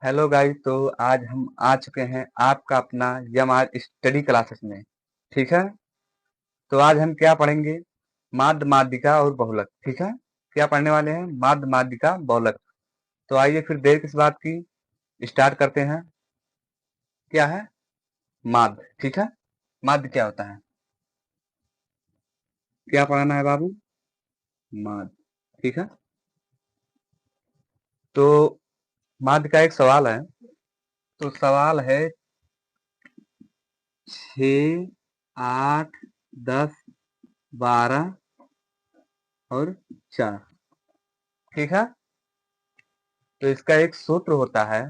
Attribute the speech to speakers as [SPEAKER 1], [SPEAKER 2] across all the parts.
[SPEAKER 1] Hello guys. तो आज हम आ चुके हैं आपका अपना यमार स्टडी क्लासेस में। ठीक है। तो आज हम क्या पढ़ेंगे? माध्य माध्यिका और बहुलक। ठीक है। क्या पढ़ने वाले हैं? माध्य माध्यिका बहुलक। तो आइए फिर देर किस बात की, स्टार्ट करते हैं। क्या है माध्य? ठीक है। माध्य क्या होता है? क्या पढ़ाना है बाबू? माध्य। ठीक है। तो माध्य का एक सवाल है। तो सवाल है 6, 8, 10, 12 और 4। ठीक है। तो इसका एक सूत्र होता है,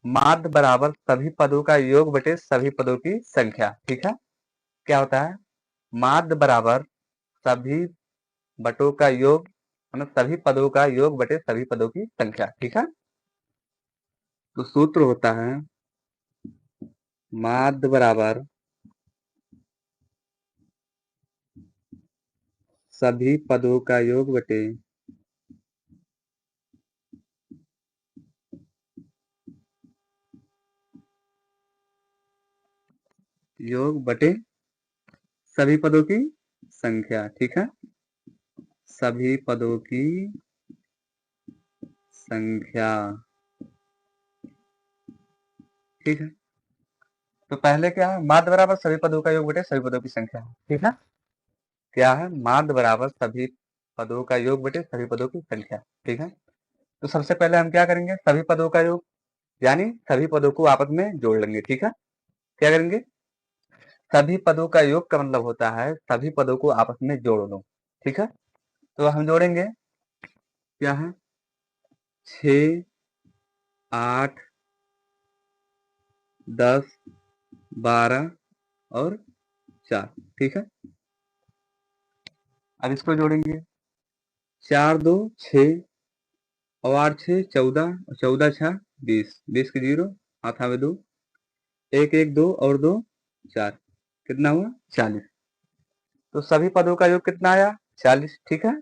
[SPEAKER 1] माध्य बराबर सभी पदों का योग बटे सभी पदों की संख्या। ठीक है। क्या होता है? माध्य बराबर सभी बटों का योग, मतलब सभी पदों का योग बटे सभी पदों की संख्या। ठीक है। तो सूत्र होता है माध्य बराबर सभी पदों का योग बटे सभी पदों की संख्या। ठीक है। सभी पदों की संख्या। ठीक है। तो पहले क्या है? माध्य बराबर सभी पदों का योग बटे सभी पदों की संख्या। ठीक है। क्या है? माध्य बराबर सभी पदों का योग बटे सभी पदों की संख्या। ठीक है। तो सबसे पहले हम क्या करेंगे? सभी पदों का योग, यानी सभी पदों को आपस में जोड़ लेंगे। ठीक है। क्या करेंगे? सभी पदों का योग का मतलब होता है सभी पदों को आपस में जोड़ लो। ठीक है। तो हम जोड़ेंगे। क्या है? 6, 8, 10, 12 और 4। ठीक है। अब इसको जोड़ेंगे। 4 2 6 और 8 6 14 और 14 6 20, 20 के जीरो, हाथ में 2, 1 1 2 और 2 4। कितना हुआ? 40। तो सभी पदों का योग कितना आया? 40। ठीक है।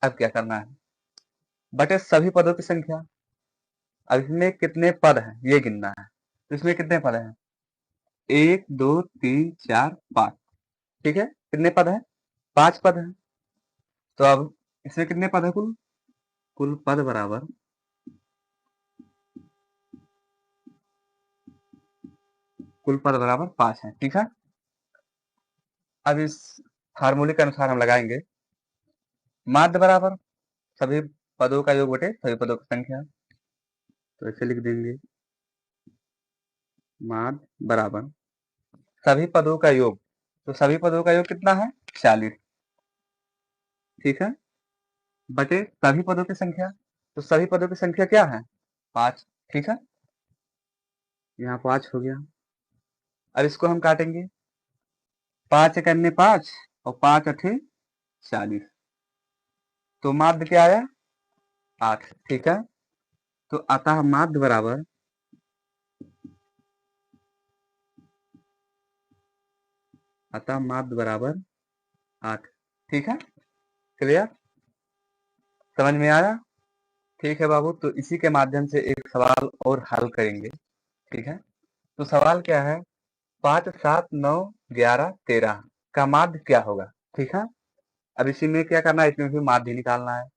[SPEAKER 1] अब क्या करना है? बटे सभी पदों की संख्या। अब इसमें कितने पद हैं ये गिनना है। तो इसमें कितने पद हैं? 1 2 3 4 5। ठीक है। कितने पद हैं? 5 पद हैं। तो अब इसमें कितने पद हैं कुल? कुल पद बराबर कुल पद बराबर 5 है। ठीक है। अब इस फार्मूले के अनुसार हम लगाएंगे, माध्य बराबर सभी पदों का योग बटे सभी पदों की संख्या। तो ऐसे लिख देंगे, माध्य बराबर सभी पदों का योग। तो सभी पदों का योग कितना है? 40। ठीक है। बटे सभी पदों की संख्या। तो सभी पदों की संख्या क्या है? 5। ठीक है। यहाँ 5 हो गया। अब इसको हम काटेंगे। 5 एक अन्य 5 और 5 अठे 40। तो माध्य क्या आया? 8। ठीक है। तो अतः माध्य बराबर 8। ठीक है। क्लियर? समझ में आया? ठीक है बाबू। तो इसी के माध्यम से एक सवाल और हल करेंगे। ठीक है। तो सवाल क्या है? 5 7 9 11 13 का माध्य क्या होगा? ठीक है। अब इसी में क्या करना है? इसमें भी माध्य निकालना है।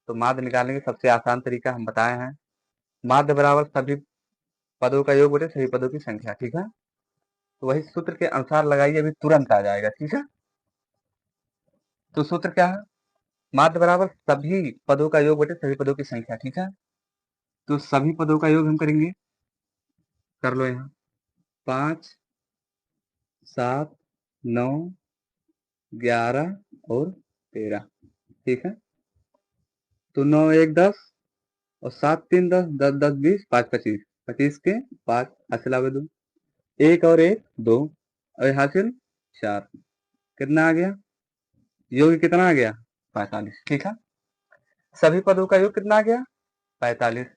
[SPEAKER 1] तो माध्य निकालने का सबसे आसान तरीका हम बताए हैं, माध्य बराबर सभी पदों का योग बटे सभी पदों की संख्या। ठीक है। तो वही सूत्र के अनुसार लगाइए, अभी तुरंत आ जाएगा। ठीक है। तो सूत्र क्या है? माध्य बराबर सभी पदों का योग बटे सभी पदों की संख्या। ठीक है। तो सभी पदों का योग हम करेंगे, कर लो यहाँ, 5 7 9 11 और 13। ठीक है। तो 9 1 10 और 7 3 10, 10 10 20, 5 25, 25 के 5 हासिल आवे 2, 1 और 1 2 और हासिल 4। कितना आ गया? योग कितना आ गया? 45। ठीक है। सभी पदों का योग कितना आ गया? 45।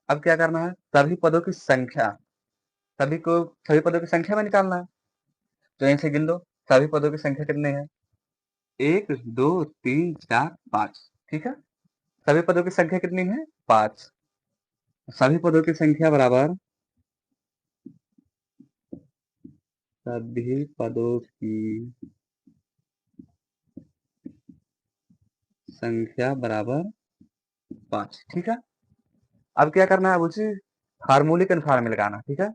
[SPEAKER 1] अब क्या करना है? सभी पदों की संख्या, सभी पदों की संख्या में निकालना है। तो यहीं से गिन लो, सभी पदों की संख्या कितने हैं? 1 2 3 4 5। ठीक है। सभी पदों की संख्या कितनी है? 5। सभी पदों की संख्या बराबर सभी पदों की संख्या बराबर 5। ठीक है, अब क्या करना है, उसी फार्मूले के अनुसार में लगाना। ठीक है,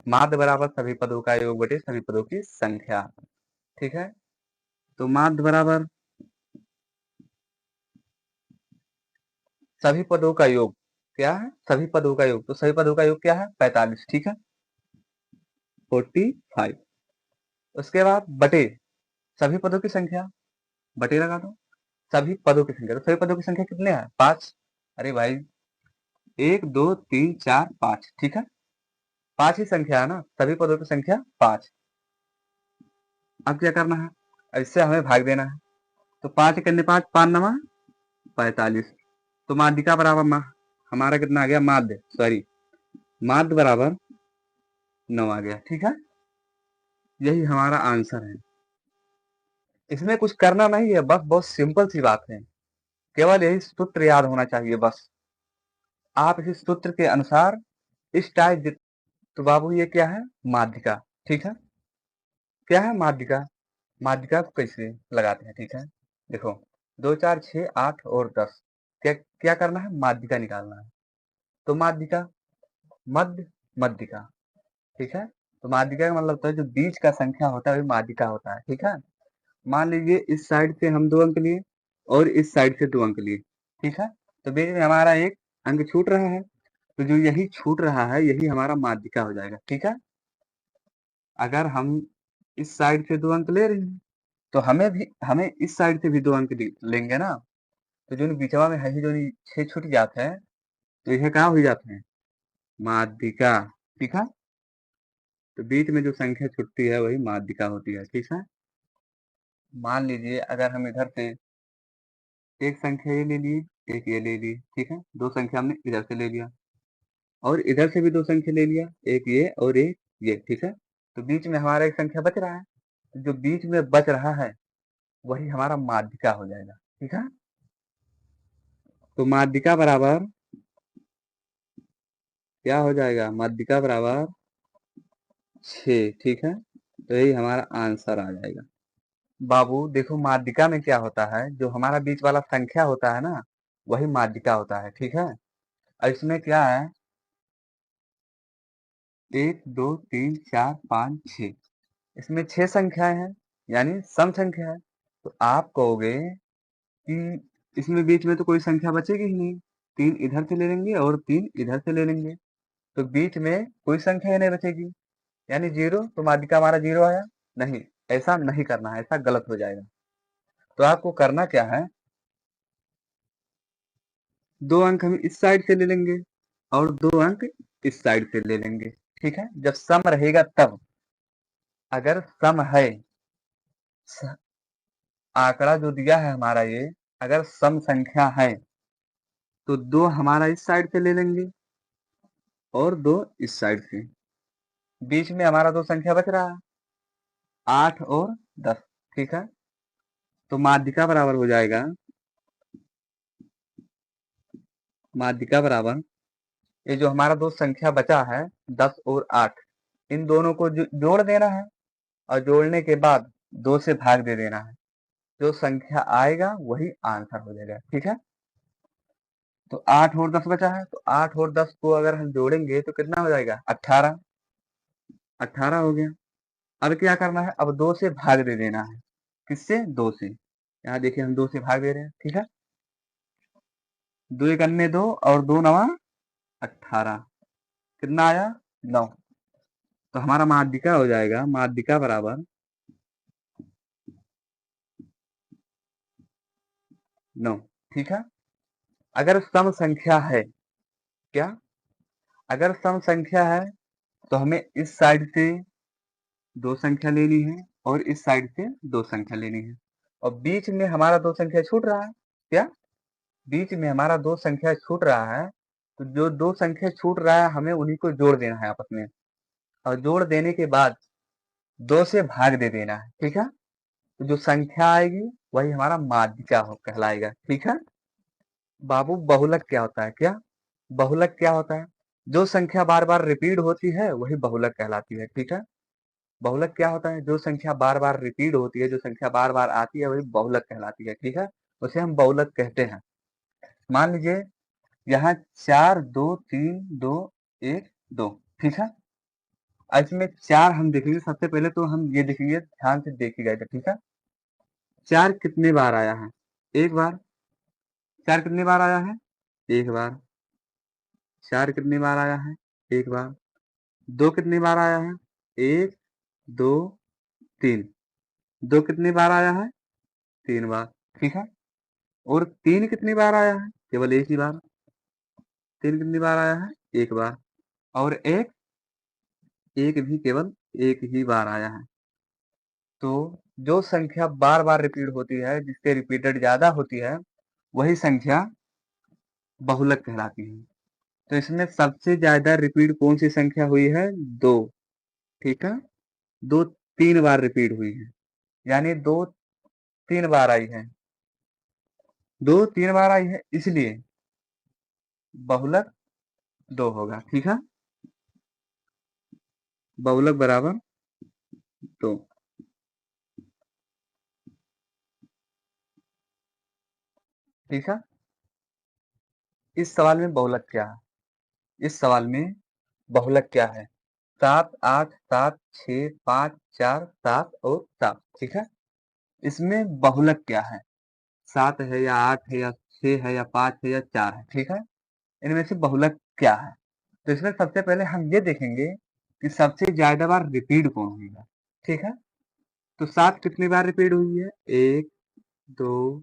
[SPEAKER 1] माध्य बराबर सभी पदों का योग बटे सभी पदों की संख्या। ठीक है, तो माध्य बराबर सभी पदों का योग क्या है, सभी पदों का योग, तो सभी पदों का योग क्या है, 45। ठीक है, 45। उसके बाद बटे सभी पदों की संख्या, बटे लगा दो सभी पदों की संख्या, तो सभी पदों की संख्या कितने हैं, 5। अरे भाई 1 2 3 4 5। ठीक है, 5 ही संख्या है ना, सभी पदों की संख्या 5। अब क्या करना है, इससे हमें भाग देना है, तो 5 करने 5 5 नमा 45। तो माध्यिका बराबर हमारा कितना आ गया, माध्य सॉरी माध्य बराबर 9 आ गया। ठीक है, यही हमारा आंसर है। इसमें कुछ करना नहीं है, बस बहुत सिंपल सी बात है, केवल यही सूत्र याद होना चाहिए बस। आप इसी सूत्र के अनुसार इस टाइप, तो बाबू ये क्या है, माध्यिका। ठीक है, क्या है माध्यिका, माध्यिका को कैसे लगाते हैं। ठीक है, देखो 2 4 6 8 और 10, क्या क्या करना है, माध्यिका निकालना है। तो माध्यिका मध्य मध्यिका। ठीक है, तो माध्यिका का मतलब होता है जो बीच का संख्या होता है वही माध्यिका होता है। ठीक है, मान लीजिए इस साइड से हम 2 अंक लिए और इस साइड से 2 अंक लिए। ठीक है, तो बीच में हमारा एक अंक छूट रहा है, तो जो यही छूट रहा है यही हमारा माध्यिका हो जाएगा। ठीक है, अगर हम इस साइड से 2 अंक ले रहे हैं तो हमें इस साइड से भी 2 अंक लेंगे ना, तो जो बीचवा में है जो 6 छूट जाते हैं तो यह कहाँ हो जाते हैं, माध्यिका। ठीक है, तो बीच में जो संख्या छुटती है वही माध्यिका होती है। ठीक है, मान लीजिए अगर हम इधर से एक संख्या ये ले लिए, एक ये ले लिए। ठीक है, 2 संख्या हमने इधर से ले लिया और इधर से भी 2 संख्या ले लिया, एक ये और एक ये। ठीक है, तो बीच में हमारा एक संख्या बच रहा है, तो जो बीच में बच रहा है वही हमारा माध्यिका हो जाएगा। ठीक है, तो माध्यिका बराबर क्या हो जाएगा, माध्यिका बराबर 6। ठीक है, तो यही हमारा आंसर आ जाएगा। बाबू देखो माध्यिका में क्या होता है, जो हमारा बीच वाला संख्या होता है ना वही माध्यिका होता है। ठीक है, और इसमें क्या है, 1 2 3 4 5 6, इसमें 6 संख्याएं हैं यानी सम संख्या है। तो आप कहोगे कि इसमें बीच में तो कोई संख्या बचेगी ही नहीं, 3 इधर से ले लेंगे और 3 इधर से ले लेंगे, तो बीच में कोई संख्या ही नहीं बचेगी यानी 0, तो माध्यिका हमारा 0 आया। नहीं, ऐसा नहीं करना है, ऐसा गलत हो जाएगा। तो आपको करना क्या है, 2 अंक हम इस साइड से ले लेंगे और 2 अंक इस साइड से ले लेंगे। ठीक है, जब सम रहेगा तब, अगर सम है, आंकड़ा जो दिया है हमारा ये अगर सम संख्या है तो 2 हमारा इस साइड से ले लेंगे और 2 इस साइड से, बीच में हमारा 2 संख्या बच रहा है, 8 और 10। ठीक है, तो माध्यिका बराबर हो जाएगा, माध्यिका बराबर ये जो हमारा 2 संख्या बचा है 10 और 8, इन दोनों को जोड़ देना है और जोड़ने के बाद 2 से भाग दे देना है, जो संख्या आएगा वही आंसर हो जाएगा। ठीक है, तो 8 और 10 बचा है, तो 8 और 10 को अगर हम जोड़ेंगे तो कितना हो जाएगा, 18। 18 हो गया। अब क्या करना है, अब 2 से भाग दे देना है, किससे, 2 से। यहाँ देखिए हम 2 से भाग दे रहे हैं। ठीक है, 2 एक अन्य 2 और 2 नवा 18, कितना आया, 9। तो हमारा माध्यिका हो जाएगा, माध्यिका बराबर 9। ठीक है, अगर सम संख्या है, क्या, अगर सम संख्या है तो हमें इस साइड से 2 संख्या लेनी है और इस साइड से 2 संख्या लेनी है, और बीच में हमारा 2 संख्या छूट रहा है, क्या, बीच में हमारा 2 संख्या छूट रहा है, तो जो 2 संख्या छूट रहा है हमें उन्हीं को जोड़ देना है आपस में, और जोड़ देने के बाद 2 से भाग दे देना है। ठीक है, तो जो संख्या आएगी वही हमारा माध्यिका हो कहलाएगा। ठीक है, बाबू बहुलक क्या होता है, क्या, बहुलक क्या होता है? जो संख्या बार बार रिपीट होती है वही बहुलक कहलाती है। ठीक है, बहुलक क्या होता है? जो संख्या बार बार रिपीट होती है, जो संख्या बार बार आती है, वही बहुलक कहलाती है। ठीक है, उसे हम बहुलक कहते हैं। मान लीजिए यहाँ 4 2 3 2 1 2। ठीक है, इसमें 4 हम देखेंगे। सबसे पहले तो हम ये देखेंगे, ध्यान से देखिएगा। ठीक है, 4 कितने बार आया है? एक बार। 4 कितने बार आया है? एक बार। 4 कितनी बार आया है? एक बार। 2 कितनी बार आया है? 1 2 3। 2 कितनी बार आया है? 3 बार। ठीक है, और 3 कितनी बार आया है? केवल एक ही बार। 3 कितनी बार आया है? एक बार। और एक, एक भी केवल एक ही बार आया है। तो जो संख्या बार बार रिपीट होती है, जिसके रिपीटेड ज्यादा होती है, वही संख्या बहुलक कहलाती है। तो इसमें सबसे ज्यादा रिपीट कौन सी संख्या हुई है? 2। ठीक है, 2 3 बार रिपीट हुई है, यानी 2 3 बार आई है। 2 3 बार आई है, इसलिए बहुलक 2 होगा। ठीक है, बहुलक बराबर 2। ठीक है, इस सवाल में बहुलक क्या है? इस सवाल में बहुलक क्या है? 7 8 7 6 5 4 7 और 7। ठीक है, इसमें बहुलक क्या है? 7 है या 8 है या 6 है या 5 है या 4 है? ठीक है, इनमें से बहुलक क्या है? तो इसमें सबसे पहले हम ये देखेंगे कि सबसे ज्यादा बार रिपीट कौन होगा। ठीक है, तो 7 कितनी बार रिपीट हुई है? 1 2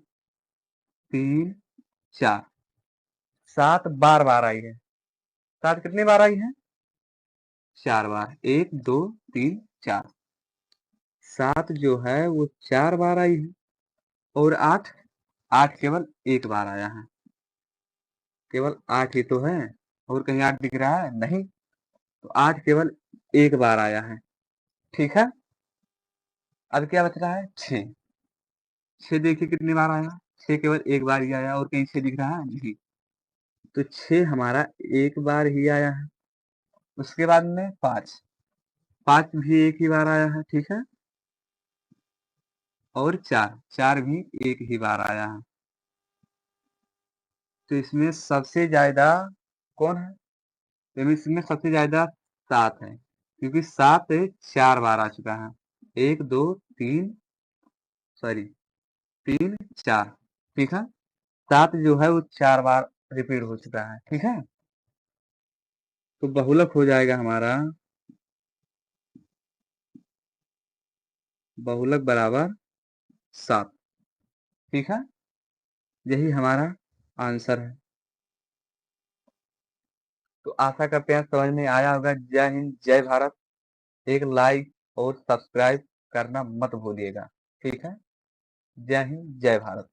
[SPEAKER 1] 3 4। 7 बार बार आई है। 7 कितनी बार आई है? 4 बार। 1 2 3 4। 7 जो है वो 4 बार आई है। और 8, 8 केवल एक बार आया है। केवल 8 ही तो है, और कहीं 8 दिख रहा है? नहीं। तो 8 केवल एक बार आया है। ठीक है, अब क्या बच रहा है? 6। 6 देखिए कितनी बार आया? 6 केवल एक बार ही आया, और कहीं 6 दिख रहा है? नहीं। तो 6 हमारा एक बार ही आया है। उसके बाद में 5, 5 भी एक ही बार आया है। ठीक है, और 4, 4 भी एक ही बार आया है। तो इसमें सबसे ज्यादा कौन है? तो इसमें सबसे ज्यादा 7 है, क्योंकि 7 4 बार आ चुका है। 1 2 3, सॉरी, 3 4। ठीक है, 7 जो है वो 4 बार रिपीट हो चुका है। ठीक है, तो बहुलक हो जाएगा हमारा, बहुलक बराबर 7। ठीक है, यही हमारा आंसर है। तो आशा करते हैं समझ में आया होगा। जय हिंद, जय भारत। एक लाइक और सब्सक्राइब करना मत भूलिएगा। ठीक है, जय हिंद, जय भारत।